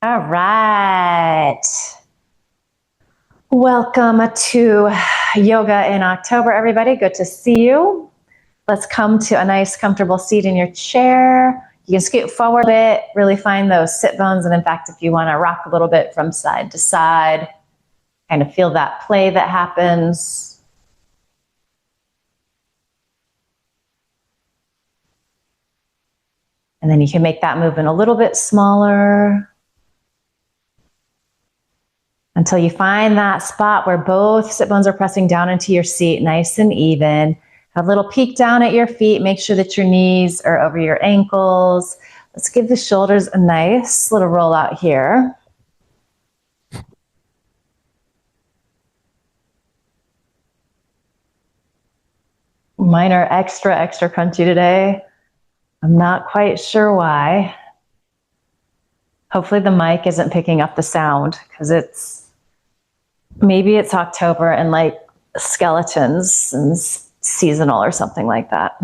All right. Welcome to Yoga in October, everybody. Good to see you. Let's come to a nice, comfortable seat in your chair. You can scoot forward a bit, really find those sit bones. And in fact, if you want to rock a little bit from side to side, kind of feel that play that happens. And then you can make that movement a little bit smaller until you find that spot where both sit bones are pressing down into your seat, nice and even. Have a little peek down at your feet. Make sure that your knees are over your ankles. Let's give the shoulders a nice little roll out here. Mine are extra crunchy today. I'm not quite sure why. Hopefully the mic isn't picking up the sound because maybe it's October and like skeletons and seasonal or something like that.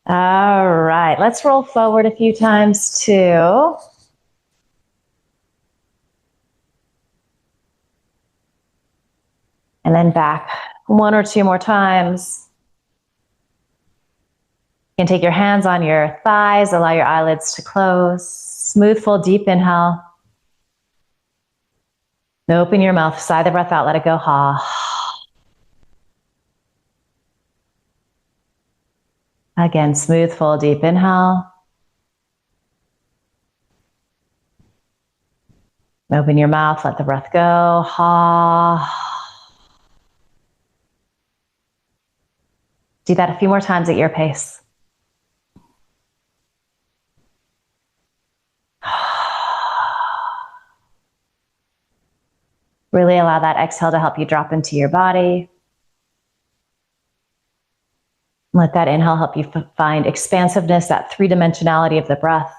All right, let's roll forward a few times too. And then back one or two more times. You can take your hands on your thighs, allow your eyelids to close. Smooth, full, deep inhale. Open your mouth, sigh the breath out, let it go. Ha. Again, smooth, full, deep inhale. Open your mouth, let the breath go. Ha. Do that a few more times at your pace. Really allow that exhale to help you drop into your body. Let that inhale help you find expansiveness, that three-dimensionality of the breath.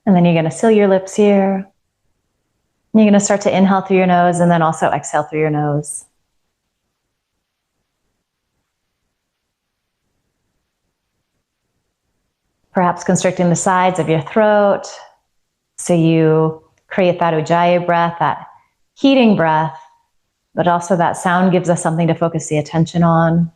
And then you're going to seal your lips here. You're going to start to inhale through your nose and then also exhale through your nose. Perhaps constricting the sides of your throat so you create that ujjayi breath, that heating breath, but also that sound gives us something to focus the attention on.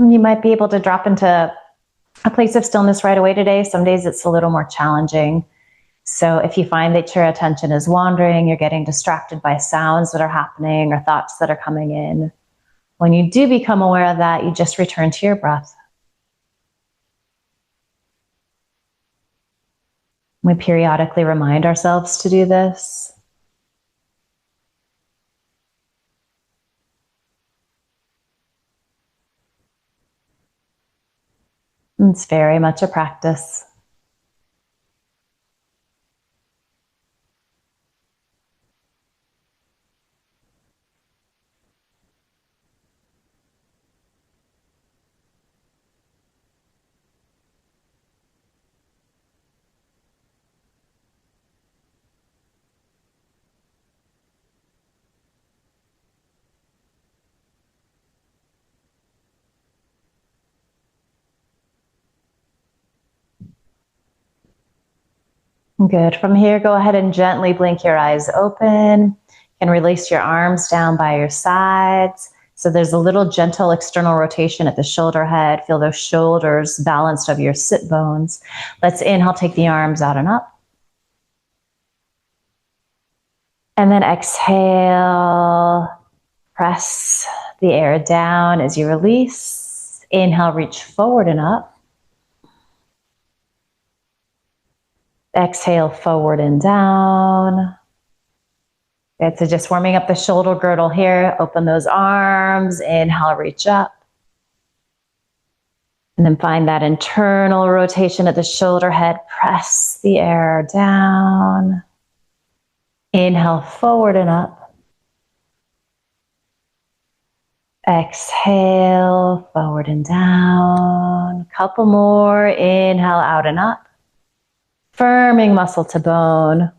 You might be able to drop into a place of stillness right away today. Some days it's a little more challenging. So if you find that your attention is wandering, you're getting distracted by sounds that are happening or thoughts that are coming in, when you do become aware of that, you just return to your breath. We periodically remind ourselves to do this. It's very much a practice. Good. From here, go ahead and gently blink your eyes open and release your arms down by your sides. So there's a little gentle external rotation at the shoulder head. Feel those shoulders balanced of your sit bones. Let's inhale, take the arms out and up. And then exhale, press the air down as you release. Inhale, reach forward and up. Exhale, forward and down. Good, so just warming up the shoulder girdle here. Open those arms. Inhale, reach up. And then find that internal rotation at the shoulder head. Press the air down. Inhale, forward and up. Exhale, forward and down. Couple more. Inhale, out and up. Firming muscle to bone.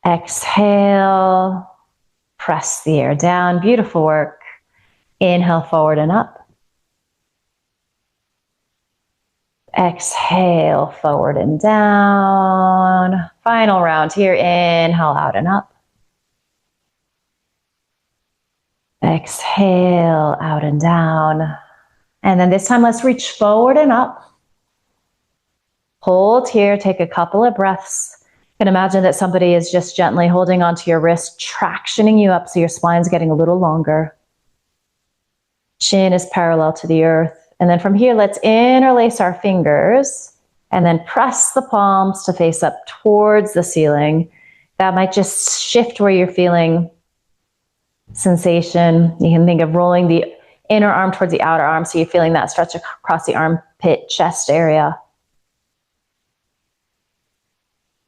Exhale, press the air down. Beautiful work. Inhale, forward and up. Exhale, forward and down. Final round here. Inhale, out and up. Exhale, out and down. And then this time, let's reach forward and up. Hold here, take a couple of breaths. You can imagine that somebody is just gently holding onto your wrist, tractioning you up so your spine's getting a little longer. Chin is parallel to the earth. And then from here, let's interlace our fingers and then press the palms to face up towards the ceiling. That might just shift where you're feeling sensation. You can think of rolling the inner arm towards the outer arm, so you're feeling that stretch across the armpit, chest area.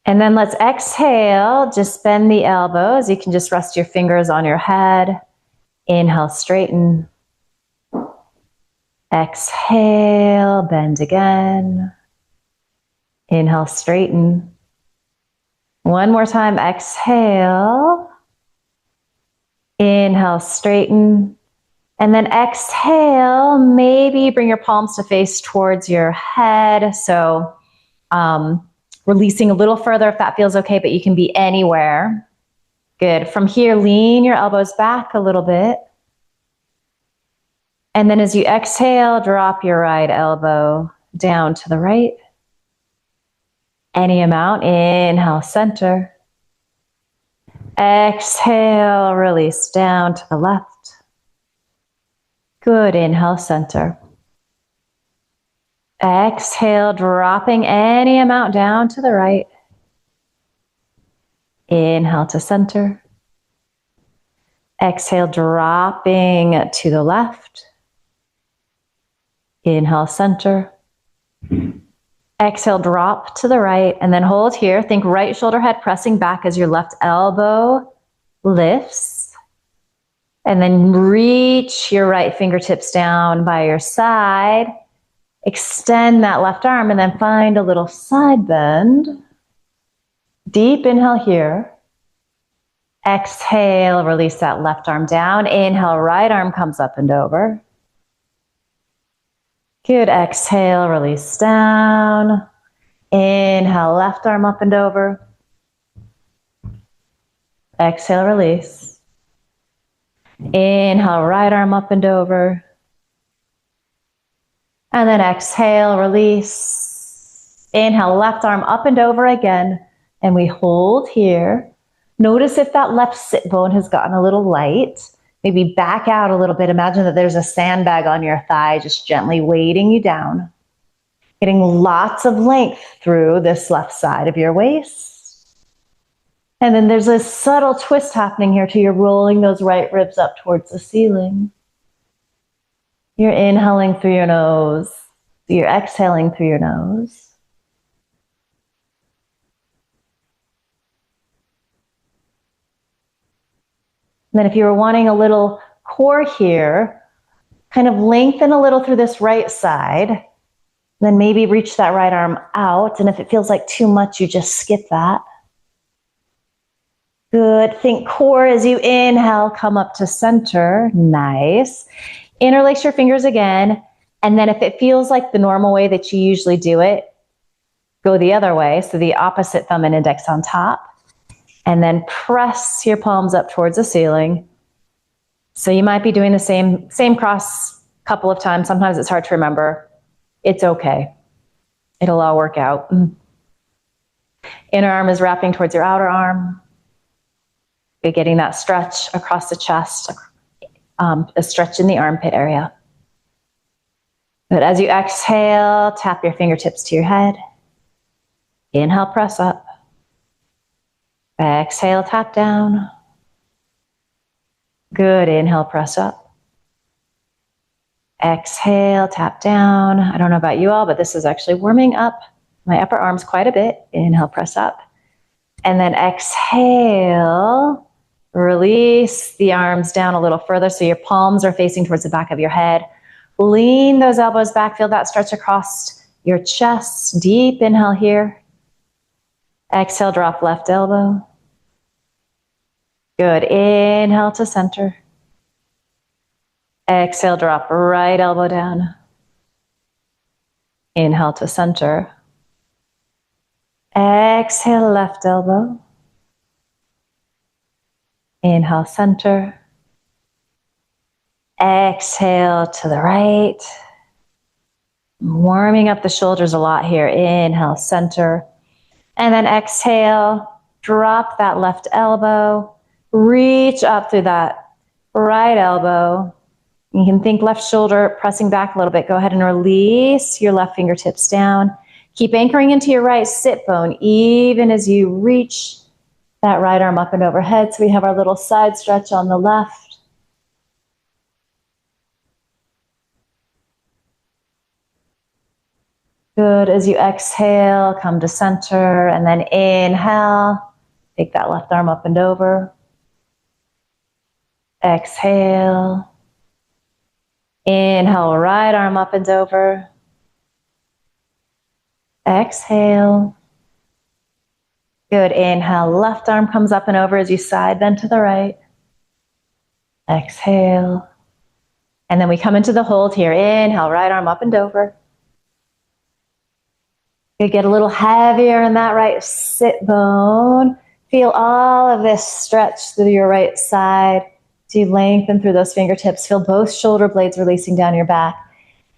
And then let's exhale, just bend the elbows. You can just rest your fingers on your head. Inhale, straighten. Exhale, bend again. Inhale, straighten. One more time, exhale. Inhale, straighten. And then exhale, maybe bring your palms to face towards your head. So releasing a little further if that feels okay, but you can be anywhere. Good. From here, lean your elbows back a little bit. And then as you exhale, drop your right elbow down to the right. Any amount. Inhale, center. Exhale, release down to the left. Good. Inhale, center. Exhale, dropping any amount down to the right. Inhale to center. Exhale, dropping to the left. Inhale, center. Exhale, drop to the right, and then hold here. Think right shoulder head pressing back as your left elbow lifts. And then reach your right fingertips down by your side. Extend that left arm and then find a little side bend. Deep inhale here. Exhale, release that left arm down. Inhale, right arm comes up and over. Good. Exhale, release down. Inhale, left arm up and over. Exhale, release. Inhale, right arm up and over. And then exhale, release. Inhale, left arm up and over again. And we hold here. Notice if that left sit bone has gotten a little light. Maybe back out a little bit. Imagine that there's a sandbag on your thigh, just gently weighting you down. Getting lots of length through this left side of your waist. And then there's a subtle twist happening here too. You're rolling those right ribs up towards the ceiling. You're inhaling through your nose. You're exhaling through your nose. And then if you were wanting a little core here, kind of lengthen a little through this right side. Then maybe reach that right arm out. And if it feels like too much, you just skip that. Good. Think core as you inhale, come up to center. Nice. Interlace your fingers again. And then if it feels like the normal way that you usually do it, go the other way. So the opposite thumb and index on top. And then press your palms up towards the ceiling. So you might be doing the same cross a couple of times. Sometimes it's hard to remember. It's okay. It'll all work out. Inner arm is wrapping towards your outer arm. You're getting that stretch across the chest, a stretch in the armpit area. But as you exhale, tap your fingertips to your head. Inhale, press up. Exhale, tap down. Good. Inhale, press up. Exhale, tap down. I don't know about you all, but this is actually warming up my upper arms quite a bit. Inhale, press up. And then exhale, release the arms down a little further so your palms are facing towards the back of your head. Lean those elbows back. Feel that stretch across your chest. Deep inhale here. Exhale, drop left elbow. Good. Inhale to center. Exhale, drop right elbow down. Inhale to center. Exhale, left elbow. Inhale, center. Exhale to the right. Warming up the shoulders a lot here. Inhale, center. And then exhale, drop that left elbow. Reach up through that right elbow. You can think left shoulder pressing back a little bit. Go ahead and release your left fingertips down. Keep anchoring into your right sit bone, even as you reach that right arm up and overhead. So we have our little side stretch on the left. Good. As you exhale, come to center, and then inhale. Take that left arm up and over. Exhale. Inhale, right arm up and over. Exhale. Good. Inhale, left arm comes up and over as you side bend to the right. Exhale. And then we come into the hold here. Inhale, right arm up and over. You get a little heavier in that right sit bone. Feel all of this stretch through your right side. Do you lengthen through those fingertips? Feel both shoulder blades releasing down your back.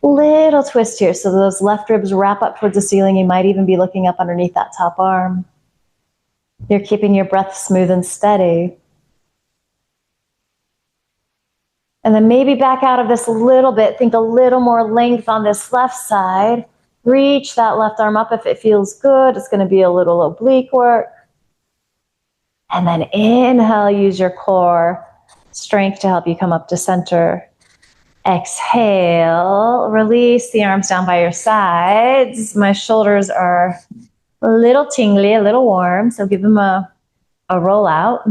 Little twist here. So those left ribs wrap up towards the ceiling. You might even be looking up underneath that top arm. You're keeping your breath smooth and steady. And then maybe back out of this a little bit. Think a little more length on this left side. Reach that left arm up if it feels good. It's going to be a little oblique work. And then inhale, use your core strength to help you come up to center. Exhale, release the arms down by your sides. My shoulders are a little tingly, a little warm, so give them a roll out.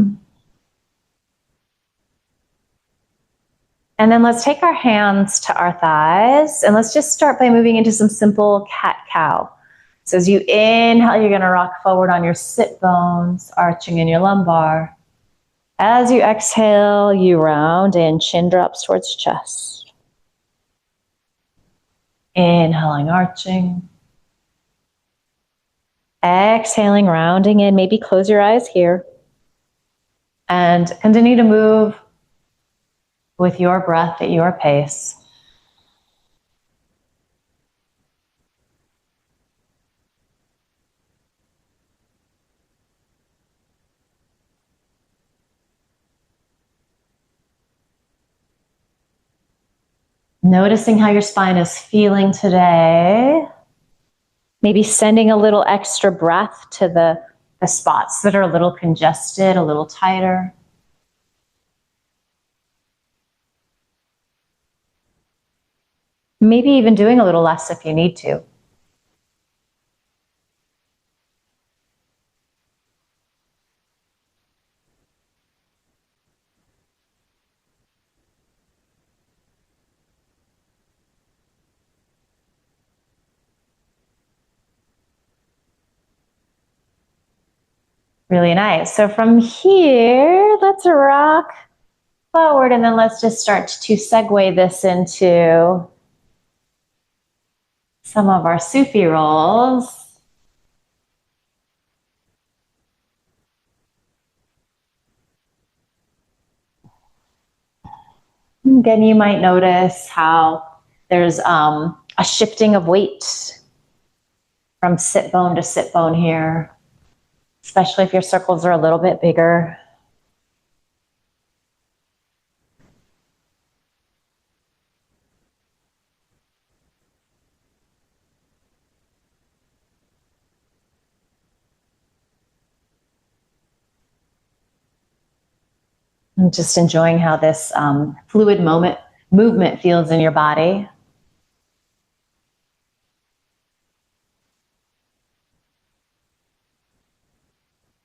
And then let's take our hands to our thighs, and let's just start by moving into some simple cat-cow. So as you inhale, you're going to rock forward on your sit bones, arching in your lumbar. As you exhale, you round in, chin drops towards chest. Inhaling, arching. Exhaling, rounding in. Maybe close your eyes here. And continue to move with your breath at your pace. Noticing how your spine is feeling today. Maybe sending a little extra breath to the spots that are a little congested, a little tighter. Maybe even doing a little less if you need to. Really nice. So from here, let's rock forward, and then let's just start to segue this into some of our Sufi rolls. Again, you might notice how there's a shifting of weight from sit bone to sit bone here, especially if your circles are a little bit bigger. And just enjoying how this fluid movement feels in your body.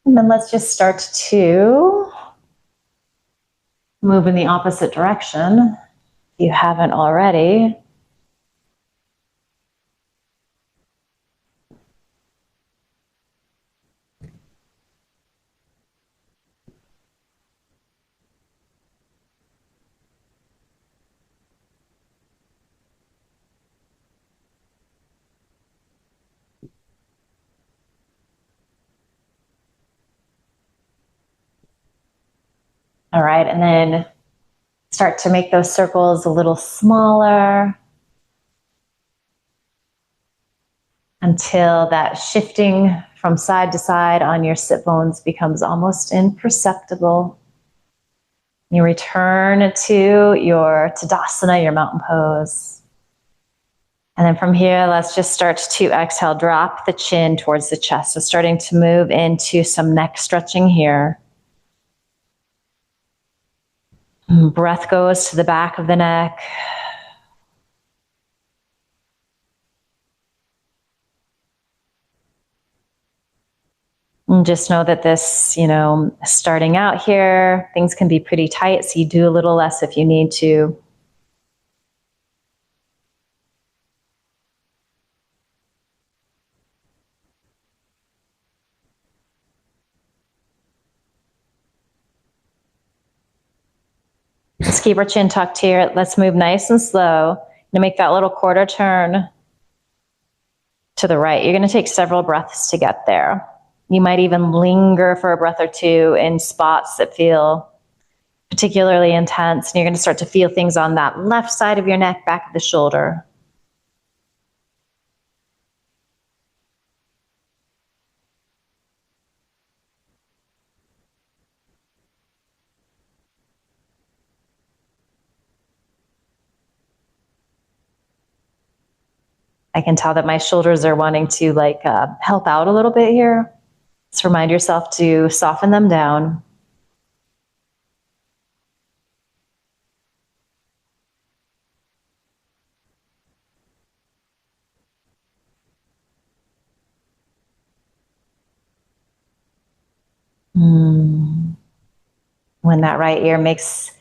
And then let's just start to move in the opposite direction if you haven't already. All right, and then start to make those circles a little smaller until that shifting from side to side on your sit bones becomes almost imperceptible. You return to your Tadasana, your mountain pose. And then from here, let's just start to exhale, drop the chin towards the chest. So starting to move into some neck stretching here. Breath goes to the back of the neck. And just know that this, starting out here, things can be pretty tight, so you do a little less if you need to. Let's keep our chin tucked here. Let's move nice and slow. To make that little quarter turn to the right. You're going to take several breaths to get there. You might even linger for a breath or two in spots that feel particularly intense. And you're going to start to feel things on that left side of your neck, back of the shoulder. I can tell that my shoulders are wanting to help out a little bit here. Just remind yourself to soften them down. When that right ear makes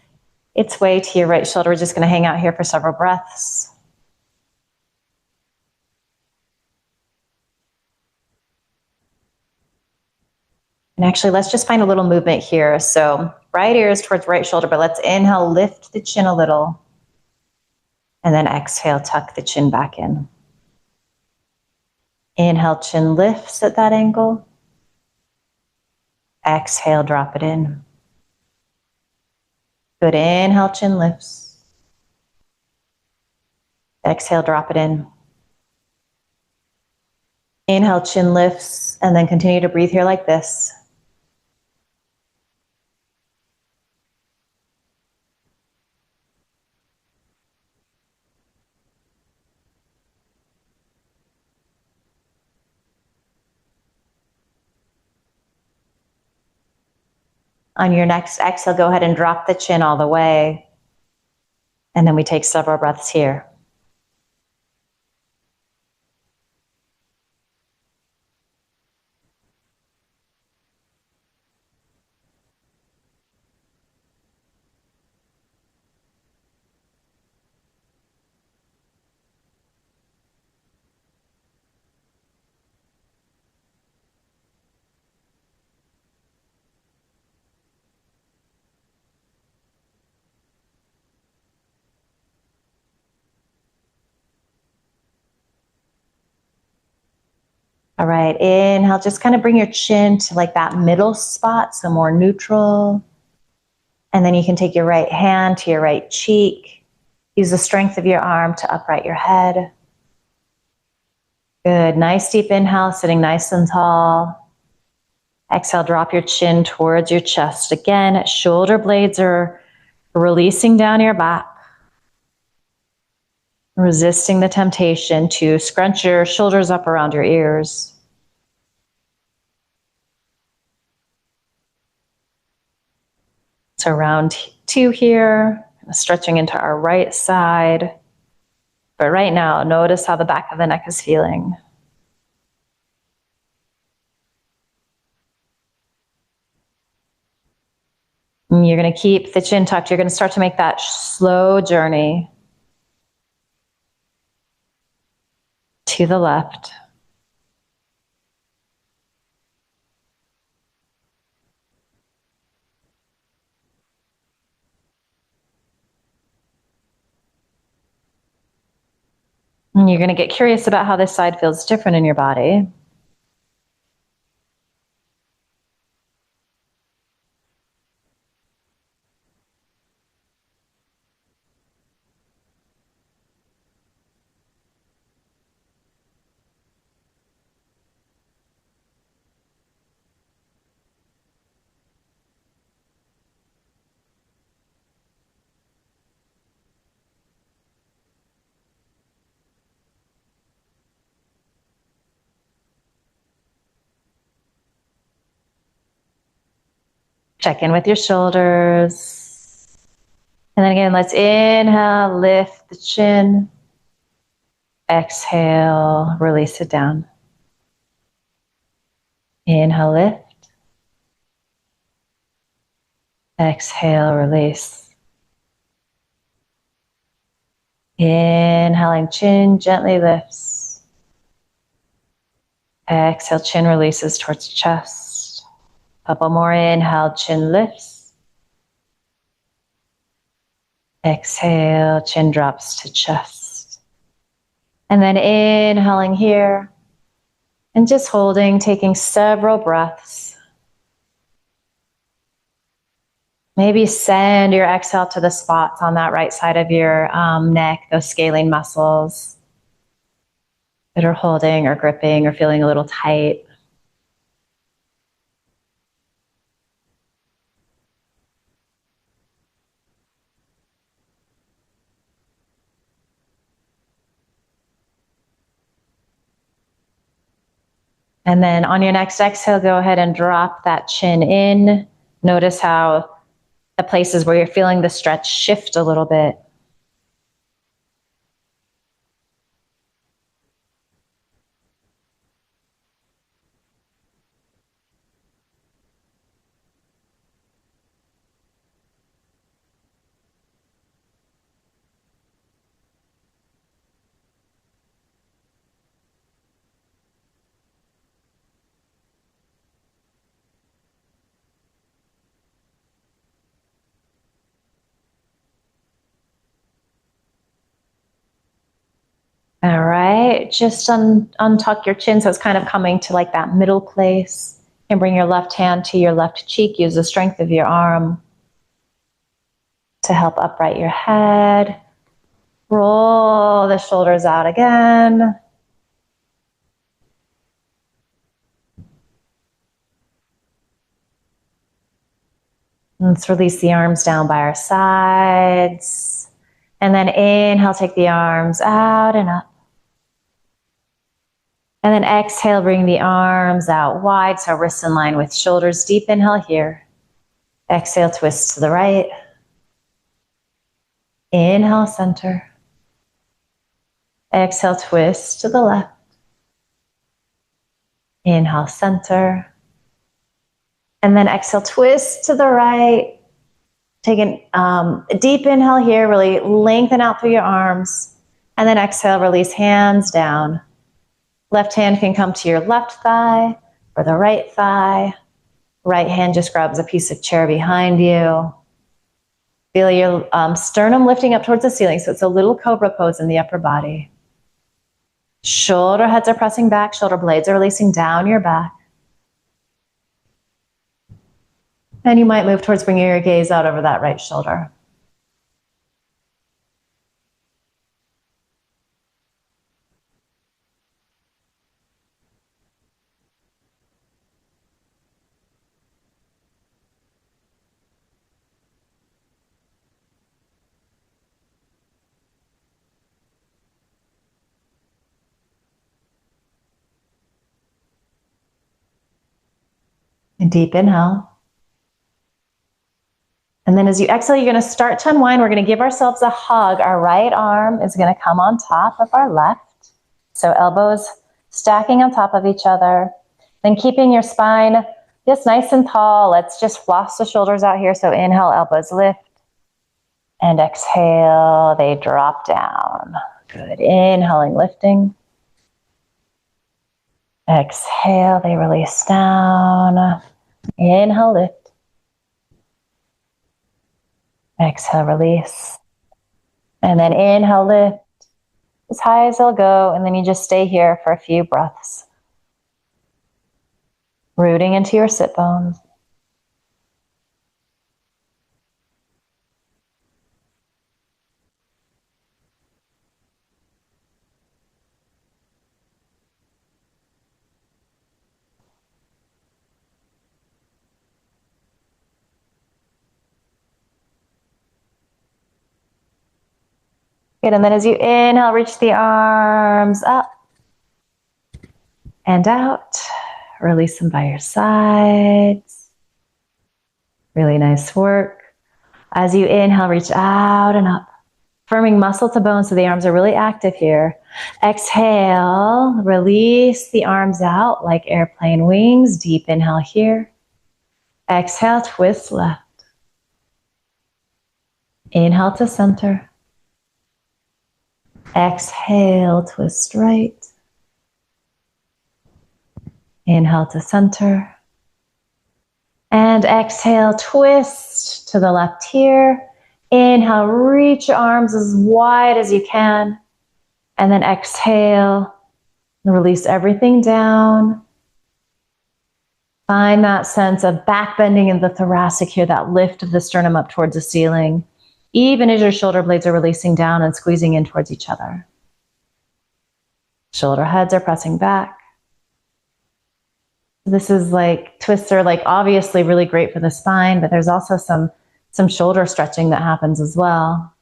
its way to your right shoulder, we're just going to hang out here for several breaths. And actually, let's just find a little movement here. So right ear is towards right shoulder, but let's inhale, lift the chin a little. And then exhale, tuck the chin back in. Inhale, chin lifts at that angle. Exhale, drop it in. Good, inhale, chin lifts. Exhale, drop it in. Inhale, chin lifts, and then continue to breathe here like this. On your next exhale, go ahead and drop the chin all the way. And then we take several breaths here. All right, inhale, just kind of bring your chin to that middle spot, so more neutral. And then you can take your right hand to your right cheek. Use the strength of your arm to upright your head. Good, nice deep inhale, sitting nice and tall. Exhale, drop your chin towards your chest. Again, shoulder blades are releasing down your back. Resisting the temptation to scrunch your shoulders up around your ears. So round 2 here, stretching into our right side. But right now, notice how the back of the neck is feeling. And you're going to keep the chin tucked. You're going to start to make that slow journey to the left. And you're going to get curious about how this side feels different in your body. Check in with your shoulders. And then again, let's inhale, lift the chin. Exhale, release it down. Inhale, lift. Exhale, release. Inhaling, chin gently lifts. Exhale, chin releases towards chest. Couple more. Inhale, chin lifts. Exhale, chin drops to chest. And then inhaling here. And just holding, taking several breaths. Maybe send your exhale to the spots on that right side of your neck, those scalene muscles that are holding or gripping or feeling a little tight. And then on your next exhale, go ahead and drop that chin in. Notice how the places where you're feeling the stretch shift a little bit. All right, just untuck your chin so it's kind of coming to like that middle place. And bring your left hand to your left cheek. Use the strength of your arm to help upright your head. Roll the shoulders out again. Let's release the arms down by our sides. And then inhale, take the arms out and up. And then exhale, bring the arms out wide, so wrists in line with shoulders. Deep inhale here. Exhale, twist to the right. Inhale, center. Exhale, twist to the left. Inhale, center. And then exhale, twist to the right. Take a deep inhale here, really lengthen out through your arms. And then exhale, release hands down. Left hand can come to your left thigh or the right thigh. Right hand just grabs a piece of chair behind you. Feel your sternum lifting up towards the ceiling, so it's a little cobra pose in the upper body. Shoulder heads are pressing back, shoulder blades are releasing down your back. And you might move towards bringing your gaze out over that right shoulder. A deep inhale. And then as you exhale, you're going to start to unwind. We're going to give ourselves a hug. Our right arm is going to come on top of our left. So elbows stacking on top of each other. Then keeping your spine just nice and tall. Let's just floss the shoulders out here. So inhale, elbows lift. And exhale, they drop down. Good. Inhaling, lifting. Exhale, they release down. Inhale, lift. Exhale, release. And then inhale, lift as high as they'll go. And then you just stay here for a few breaths. Rooting into your sit bones. Good, and then as you inhale, reach the arms up and out. Release them by your sides. Really nice work. As you inhale, reach out and up. Firming muscle to bone so the arms are really active here. Exhale, release the arms out like airplane wings. Deep inhale here. Exhale, twist left. Inhale to center. Exhale, twist right. Inhale to center. And exhale, twist to the left here. Inhale, reach your arms as wide as you can. And then exhale, release everything down. Find that sense of back bending in the thoracic here, that lift of the sternum up towards the ceiling, even as your shoulder blades are releasing down and squeezing in towards each other. Shoulder heads are pressing back. This is like, twists are like obviously really great for the spine, but there's also some shoulder stretching that happens as well.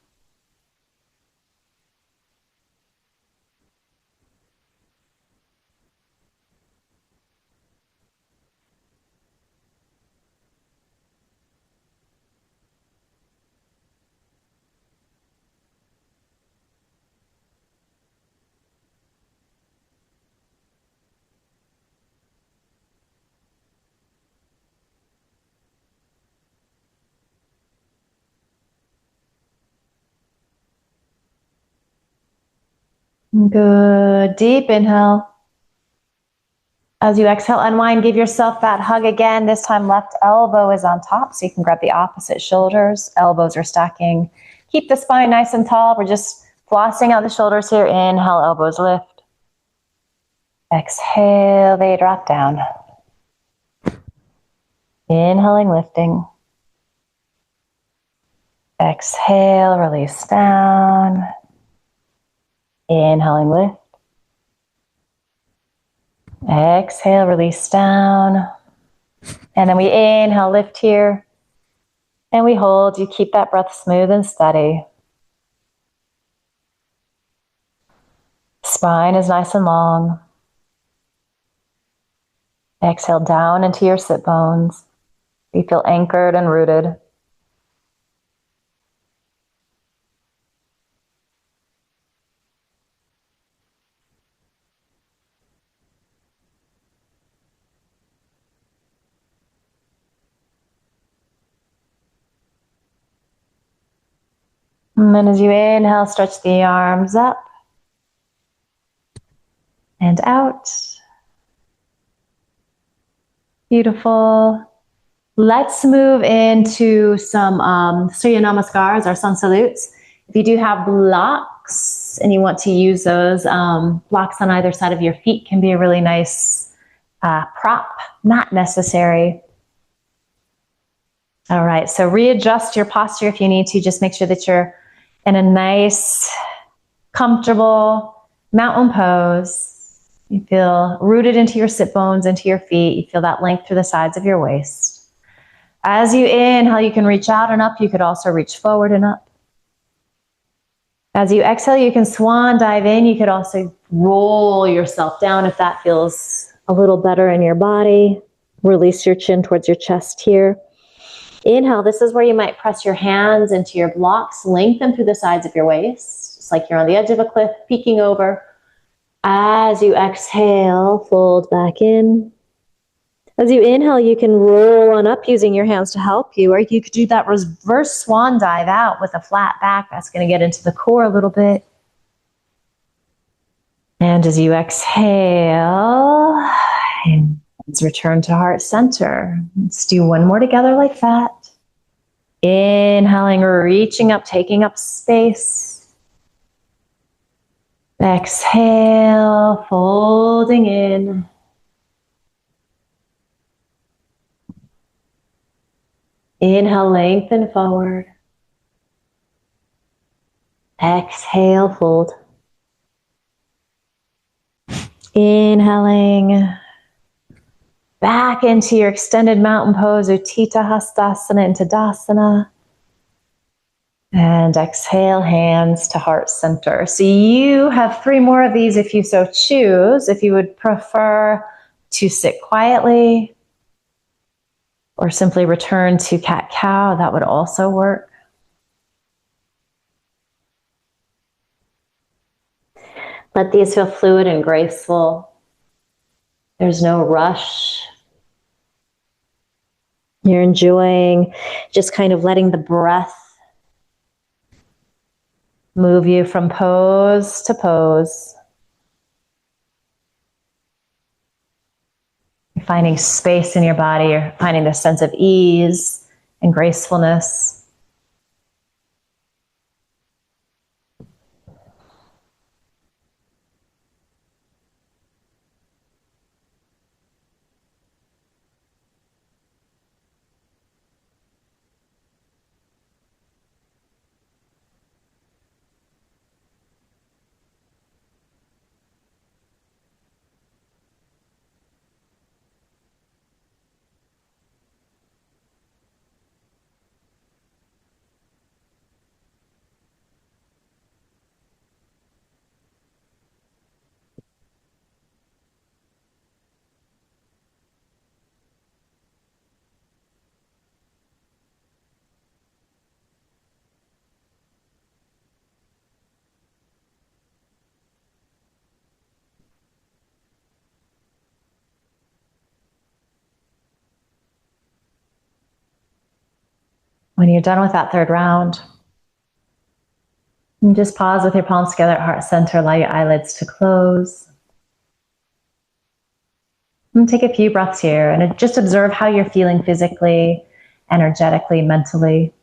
Good. Deep inhale. As you exhale, unwind, give yourself that hug again. This time left elbow is on top, so you can grab the opposite shoulders. Elbows are stacking. Keep the spine nice and tall. We're just flossing out the shoulders here. Inhale, elbows lift. Exhale, they drop down. Inhaling, lifting. Exhale, release down. Inhaling, lift. Exhale, release down. And then we inhale, lift here. And we hold. You keep that breath smooth and steady. Spine is nice and long. Exhale down into your sit bones. You feel anchored and rooted. And then as you inhale, stretch the arms up and out. Beautiful. Let's move into some Surya Namaskars, our sun salutes. If you do have blocks and you want to use those, blocks on either side of your feet can be a really nice prop, not necessary. All right, so readjust your posture if you need to. Just make sure that you're in a nice, comfortable mountain pose. You feel rooted into your sit bones, into your feet. You feel that length through the sides of your waist. As you inhale, you can reach out and up. You could also reach forward and up. As you exhale, you can swan dive in. You could also roll yourself down if that feels a little better in your body. Release your chin towards your chest here. Inhale, this is where you might press your hands into your blocks, lengthen through the sides of your waist, just like you're on the edge of a cliff, peeking over. As you exhale, fold back in. As you inhale, you can roll on up using your hands to help you, or you could do that reverse swan dive out with a flat back. That's going to get into the core a little bit. And as you exhale, hands return to heart center. Let's do one more together like that. Inhaling, reaching up, taking up space. Exhale, folding in. Inhale, lengthen forward. Exhale, fold. Inhaling back into your extended mountain pose, Utthita Hastasana into Tadasana. And exhale, hands to heart center. So you have 3 more of these if you so choose. If you would prefer to sit quietly or simply return to cat-cow, that would also work. Let these feel fluid and graceful. There's no rush. You're enjoying just kind of letting the breath move you from pose to pose. You're finding space in your body. You're finding this sense of ease and gracefulness. When you're done with that 3rd round, you just pause with your palms together at heart center, allow your eyelids to close. And take a few breaths here and just observe how you're feeling physically, energetically, mentally.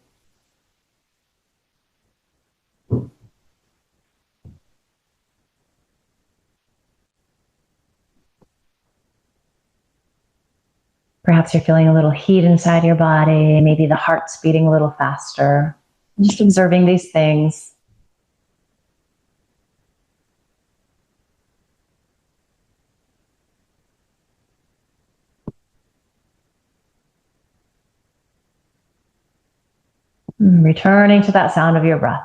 Perhaps you're feeling a little heat inside your body, maybe the heart's beating a little faster. Just observing these things. Returning to that sound of your breath.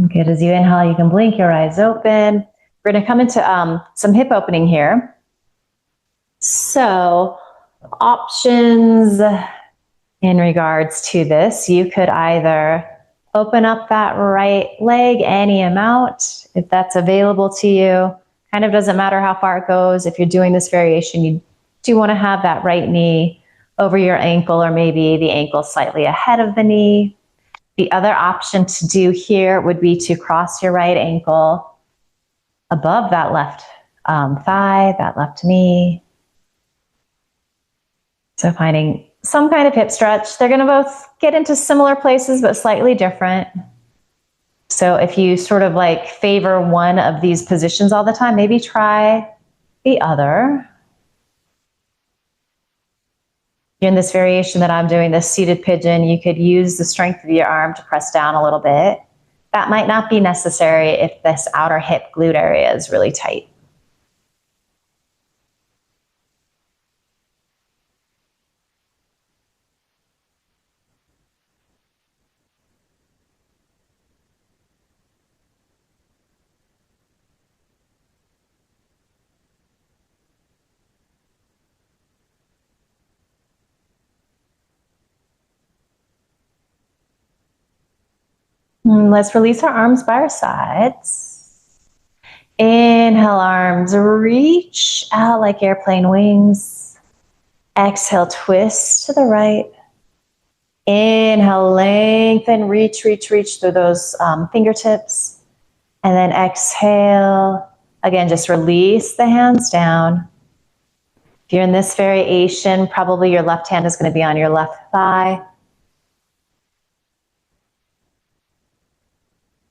Good. As you inhale, you can blink your eyes open. We're going to come into some hip opening here. So, options in regards to this, you could either open up that right leg any amount, if that's available to you. Kind of doesn't matter how far it goes. If you're doing this variation, you do want to have that right knee over your ankle, or maybe the ankle slightly ahead of the knee. The other option to do here would be to cross your right ankle above that left thigh, that left knee. So finding some kind of hip stretch. They're going to both get into similar places, but slightly different. So if you sort of like favor one of these positions all the time, maybe try the other. In this variation that I'm doing, this seated pigeon, you could use the strength of your arm to press down a little bit. That might not be necessary if this outer hip glute area is really tight. Let's release our arms by our sides. Inhale, arms reach out like airplane wings. Exhale, twist to the right. Inhale, lengthen, reach through those fingertips. And then exhale. Again, just release the hands down. If you're in this variation, probably your left hand is going to be on your left thigh.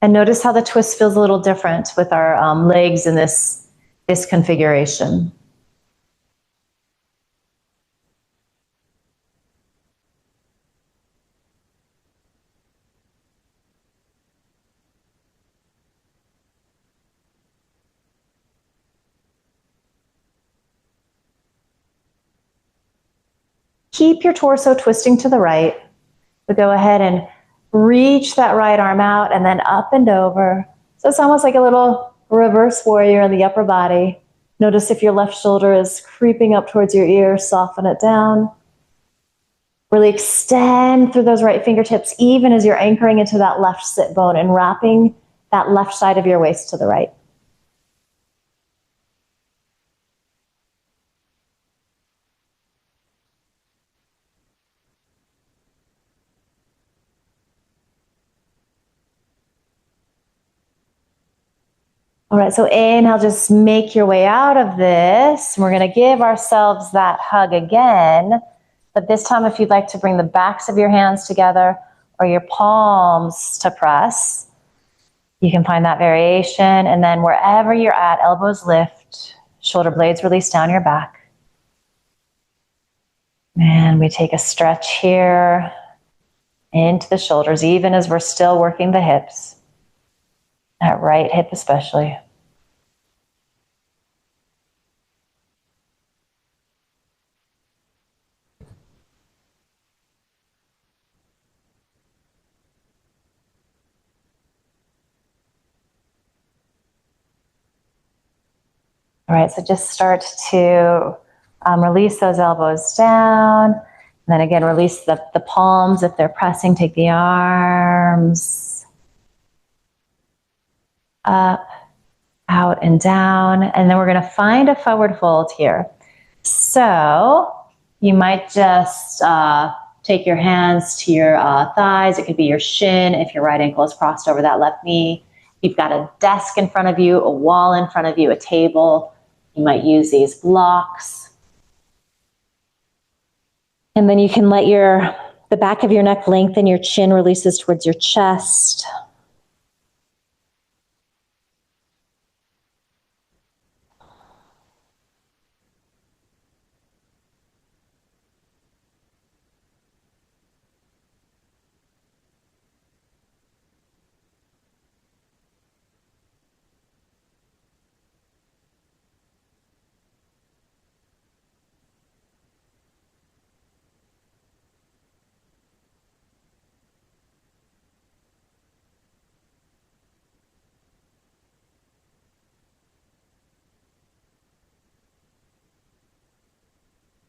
And notice how the twist feels a little different with our legs in this configuration. Keep your torso twisting to the right. So go ahead and reach that right arm out and then up and over. So it's almost like a little reverse warrior in the upper body. Notice if your left shoulder is creeping up towards your ear, soften it down. Really extend through those right fingertips, even as you're anchoring into that left sit bone and wrapping that left side of your waist to the right. All right, so inhale, just make your way out of this. We're gonna give ourselves that hug again, but this time if you'd like to bring the backs of your hands together or your palms to press, you can find that variation. And then wherever you're at, elbows lift, shoulder blades release down your back. And we take a stretch here into the shoulders, even as we're still working the hips, that right hip especially. All right, so just start to release those elbows down. And then again, release the palms if they're pressing. Take the arms up, out, and down. And then we're going to find a forward fold here. So you might just take your hands to your thighs. It could be your shin if your right ankle is crossed over that left knee. You've got a desk in front of you, a wall in front of you, a table. You might use these blocks. And then you can let the back of your neck lengthen, your chin releases towards your chest.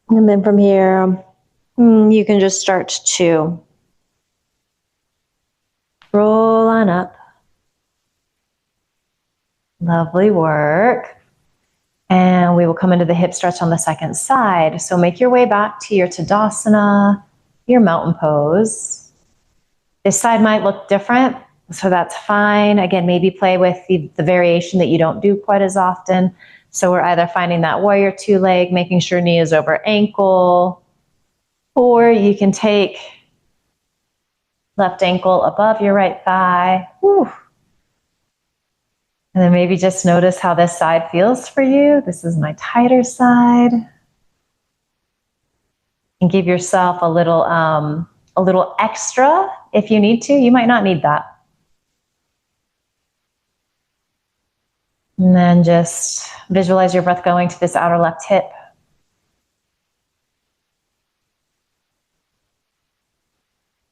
And then from here, you can just start to roll on up. Lovely work. And we will come into the hip stretch on the second side. So make your way back to your Tadasana, your mountain pose. This side might look different, so that's fine. Again, maybe play with the variation that you don't do quite as often. So we're either finding that warrior two leg, making sure knee is over ankle, or you can take left ankle above your right thigh. Whew. And then maybe just notice how this side feels for you. This is my tighter side. And give yourself a little extra if you need to. You might not need that. And then just visualize your breath going to this outer left hip.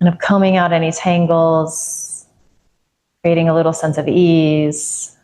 Kind of combing out any tangles, creating a little sense of ease.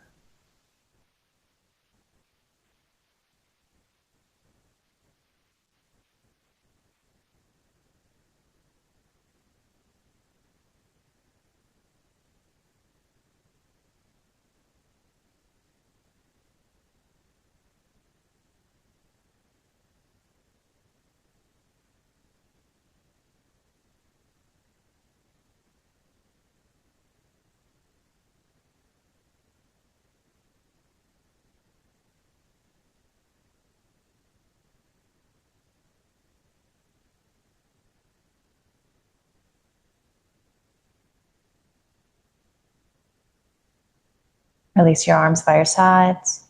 Release your arms by your sides.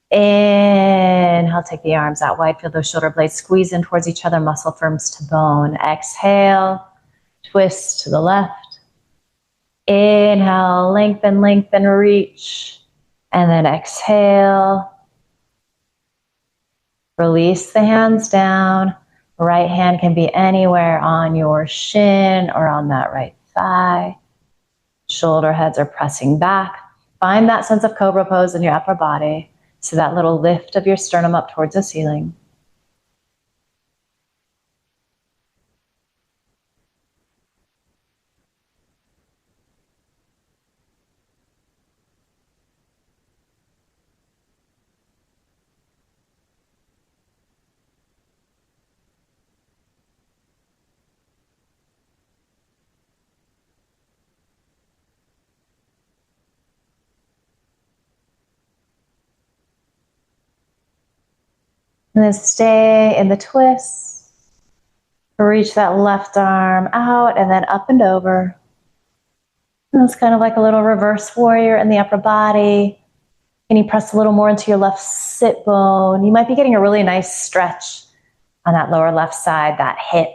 Inhale, take the arms out wide, feel those shoulder blades squeeze in towards each other, muscle firms to bone. Exhale, twist to the left. Inhale, lengthen, lengthen, reach. And then exhale. Release the hands down. Right hand can be anywhere on your shin or on that right thigh. Shoulder heads are pressing back. Find that sense of cobra pose in your upper body. So that little lift of your sternum up towards the ceiling. And then stay in the twist. Reach that left arm out and then up and over. And it's kind of like a little reverse warrior in the upper body. And you press a little more into your left sit bone. You might be getting a really nice stretch on that lower left side, that hip.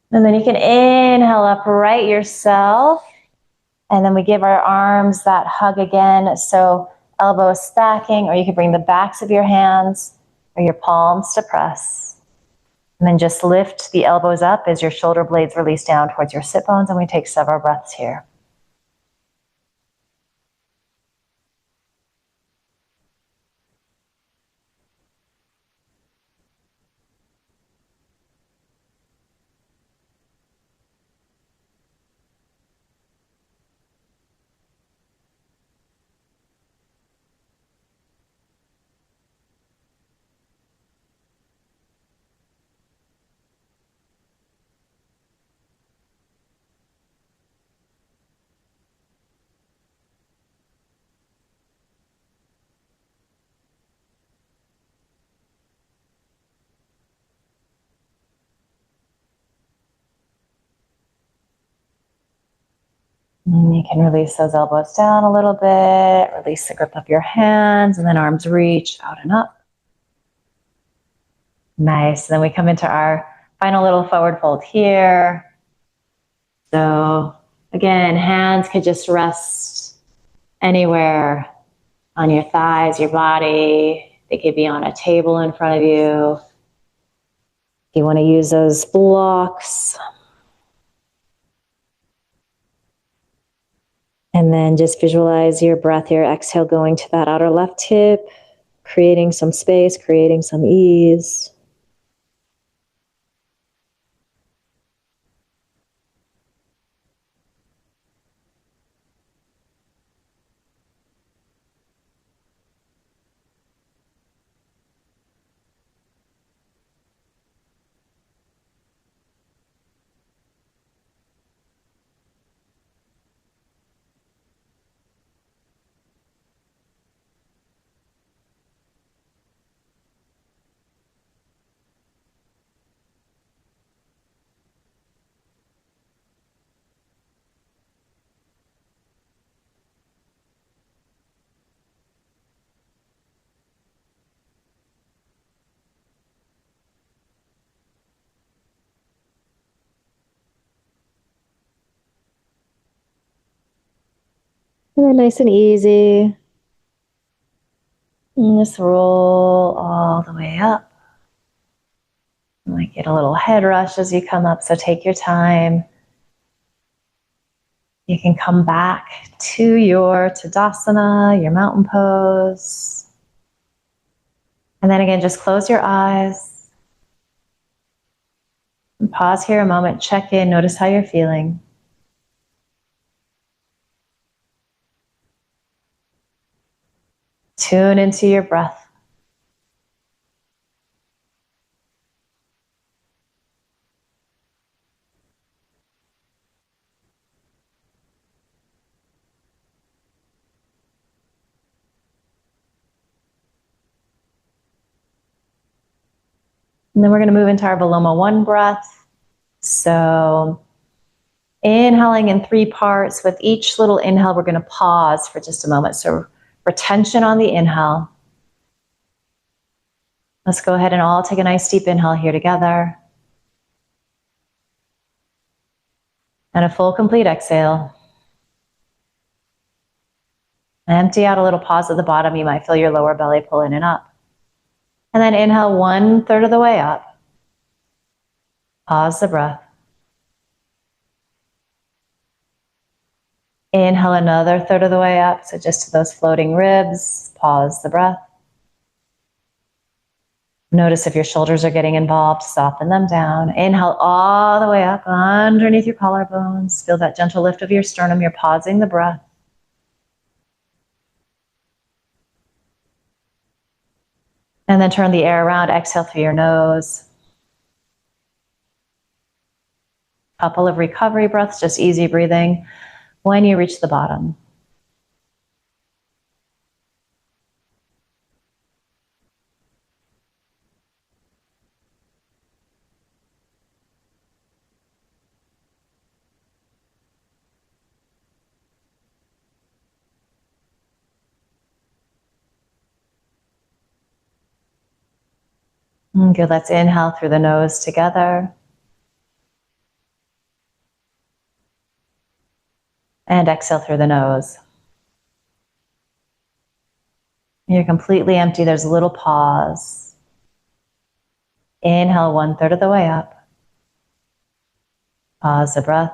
And then you can inhale, upright yourself. And then we give our arms that hug again. So elbows stacking, or you can bring the backs of your hands or your palms to press. And then just lift the elbows up as your shoulder blades release down towards your sit bones. And we take several breaths here. And you can release those elbows down a little bit, release the grip of your hands, and then arms reach out and up. Nice. And then we come into our final little forward fold here. So again, hands could just rest anywhere on your thighs, your body. They could be on a table in front of you. If you want to use those blocks. And then just visualize your breath, your exhale going to that outer left hip, creating some space, creating some ease. And then nice and easy. And just roll all the way up. You might get a little head rush as you come up, so take your time. You can come back to your Tadasana, your mountain pose. And then again, just close your eyes. And pause here a moment, check in, notice how you're feeling. Tune into your breath. And then we're going to move into our Viloma I breath. So inhaling in 3 parts. With each little inhale, we're going to pause for just a moment. So retention on the inhale. Let's go ahead and all take a nice deep inhale here together. And a full complete exhale. Empty out a little, pause at the bottom. You might feel your lower belly pull in and up. And then inhale 1/3 of the way up. Pause the breath. Inhale another 1/3 of the way up. So just to those floating ribs, pause the breath. Notice if your shoulders are getting involved, soften them down. Inhale all the way up underneath your collarbones. Feel that gentle lift of your sternum. You're pausing the breath. And then turn the air around. Exhale through your nose. Couple of recovery breaths, just easy breathing when you reach the bottom. Good, let's inhale through the nose together. And exhale through the nose. You're completely empty, there's a little pause. Inhale 1/3 of the way up. Pause the breath.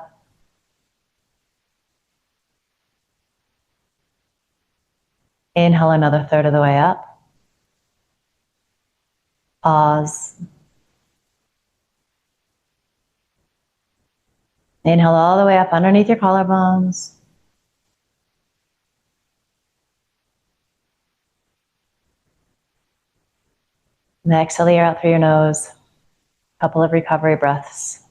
Inhale another 1/3 of the way up. Pause. Inhale all the way up underneath your collarbones. And exhale the air out through your nose. Couple of recovery breaths.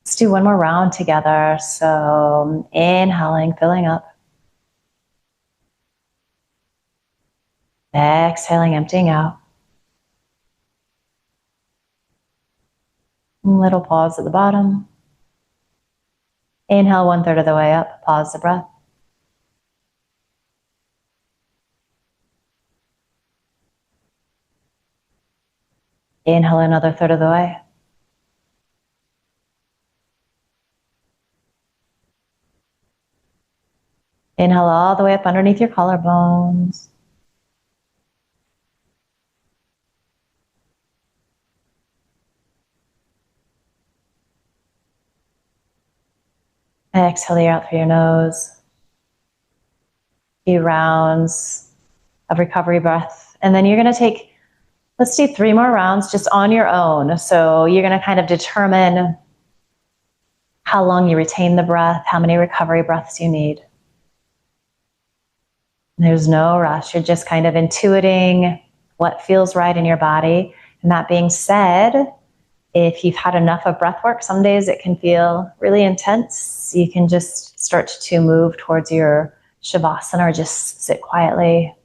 Let's do one more round together. So inhaling, filling up. Exhaling, emptying out. Little pause at the bottom. Inhale 1/3 of the way up. Pause the breath. Inhale another 1/3 of the way. Inhale all the way up underneath your collarbones. Exhale the air out through your nose. Few rounds of recovery breath. And then you're going to take, let's do 3 more rounds just on your own. So you're going to kind of determine how long you retain the breath, how many recovery breaths you need. There's no rush. You're just kind of intuiting what feels right in your body. And that being said, if you've had enough of breath work, some days it can feel really intense. You can just start to move towards your Shavasana or just sit quietly.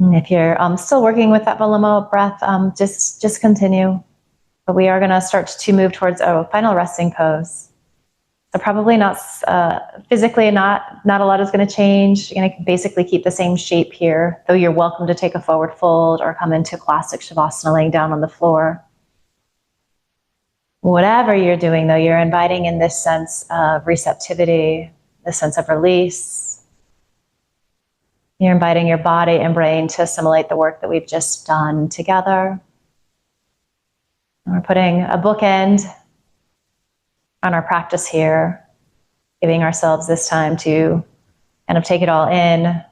And if you're still working with that Viloma breath, just continue. But we are going to start to move towards a final resting pose. So probably not physically, not a lot is going to change. You're going to basically keep the same shape here, though you're welcome to take a forward fold or come into classic Shavasana laying down on the floor. Whatever you're doing, though, you're inviting in this sense of receptivity, this sense of release. You're inviting your body and brain to assimilate the work that we've just done together. And we're putting a bookend on our practice here, giving ourselves this time to kind of take it all in,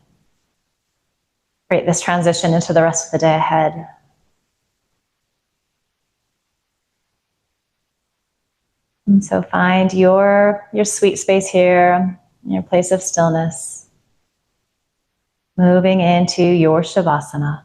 create this transition into the rest of the day ahead. And so find your sweet space here, your place of stillness, moving into your Shavasana.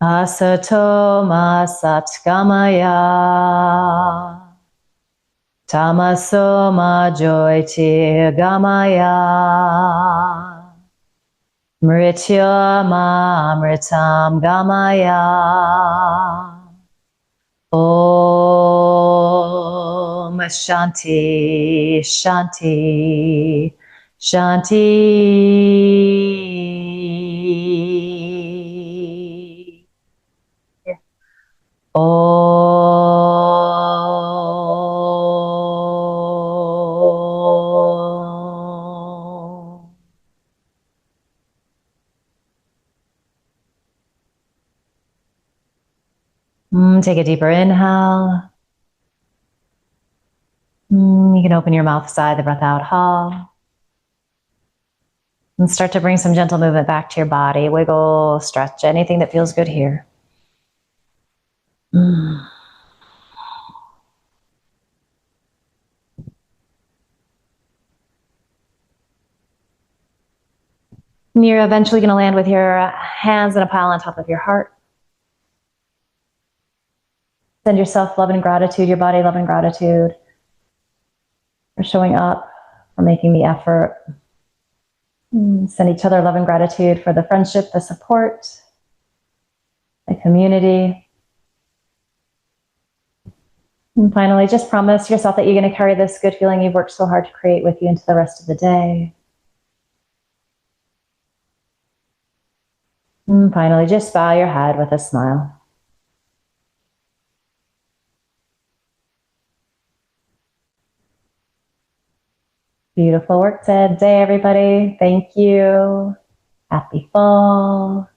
Asato ma satgamaya, tamaso ma jyotirgamaya, mritya ma amritam gamaya. Om Shanti Shanti Shanti. Om. Take a deeper inhale. You can open your mouth, sigh the breath out, ha. And start to bring some gentle movement back to your body. Wiggle, stretch, anything that feels good here. And you're eventually going to land with your hands in a pile on top of your heart. Send yourself love and gratitude, your body love and gratitude for showing up, for making the effort. Send each other love and gratitude for the friendship, the support, the community. And finally, just promise yourself that you're going to carry this good feeling you've worked so hard to create with you into the rest of the day. And finally, just bow your head with a smile. Beautiful work today, everybody. Thank you. Happy fall.